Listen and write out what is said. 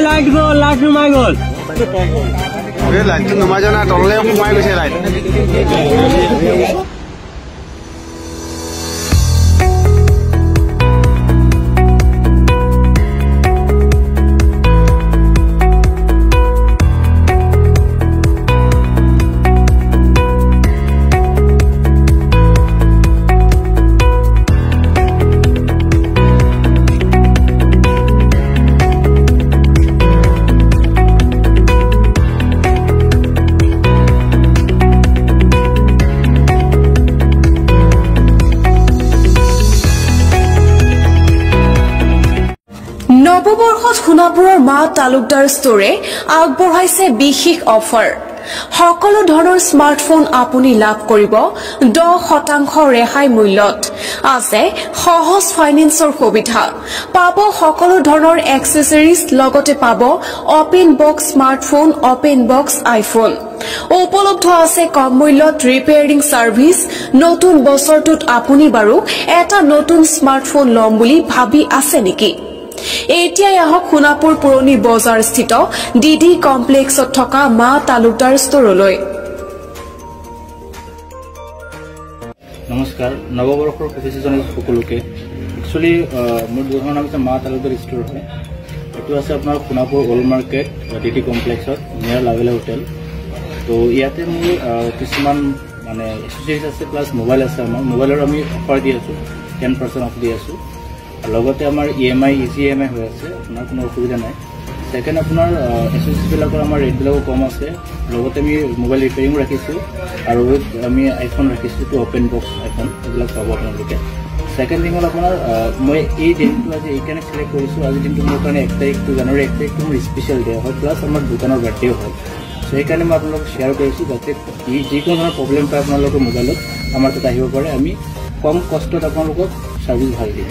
light गल light नुमाई गल light नुमाई जाना तलले सोमाई गई लाइट নৱবৰ্ষত সোণাপুৰৰ মা তালুকদাৰ ষ্টৰে আগবঢ়াইছে বিশেষ অফাৰ সকলো ধৰণৰ স্মাৰ্টফোন আপুনি লাভ কৰিব 10% ৰেহাই মূল্যত আছে সহজ ফাইনেন্সৰ সুবিধা পাব সকলো ধৰণৰ এক্সেসৰিজ লগতে পাব open box smartphone open box iPhone উপলব্ধ আছে কম মূল্যত ৰিপেয়াৰিং সাৰ্ভিস নতুন বছৰটোত আপুনি বাৰু এটা নতুন স্মাৰ্টফোন লম বুলি ভাবি আছে নেকি এতিয়াই আহক সোণাপুৰ পুৰণি বজাৰ স্থিত ডিডি কমপ্লেক্সত থকা মা তালুকদাৰ ষ্টৰলৈ নমস্কাৰ নৱবৰ্ষৰ শুভেচ্ছা জনাই সকলোকে একচুয়ালি মোৰ দোকানৰ নাম মা তালুকদাৰ ষ্টৰ হয় এটো আছে আপোনাৰ সোণাপুৰ ওল্ড মাৰ্কেট ডিডি কমপ্লেক্সত নিয়াৰ লাভেলা হোটেল তো ইয়াতে মোৰ কিছুমান মানে এসোসিয়েটস আছে প্লাস মোবাইল আছে আমাৰ মোবাইলৰ আমি অফাৰ দি আছো 10% অফ দি আছো লগতে আমাৰ ইএমআই ইজি ইএমআই হৈ আছে আপোনাৰ কোনো অসুবিধা নাই সেকেন্ড আপোনাৰ এসোসিয়েটস বিলাকৰ আমাৰ ৰেট বিলাকো কম আছে লগতে আমি মোবাইল ৰিপেয়াৰিং ৰাখিছো আৰু আমি আইফোন ৰাখিছো টু ওপেন বক্স আইফোন এইবিলাক পাব আপোনালোকে সেকেন্ড থিং হল আপোনাৰ মই এই দিনটো আজি এইকাৰণে সিলেক্ট কৰিছো আজি দিনটো মোৰ কাৰণে 1 তাৰিখ জানুৱাৰী 1 তাৰিখ মোৰ স্পেশাল ডে হয় প্লাস আমাৰ দোকানৰ বাৰ্থডে হয় সেইকাৰণে মই আপোনালোকক শ্বেয়াৰ কৰিছো যাতে যিকোনো ধৰণৰ প্ৰবলেম পায় আপোনালোকৰ মোবাইলত আমাৰ তাত আহিব পাৰে আমি কম কষ্টত আপোনালোকক সাৰ্ভিস ভাল দিম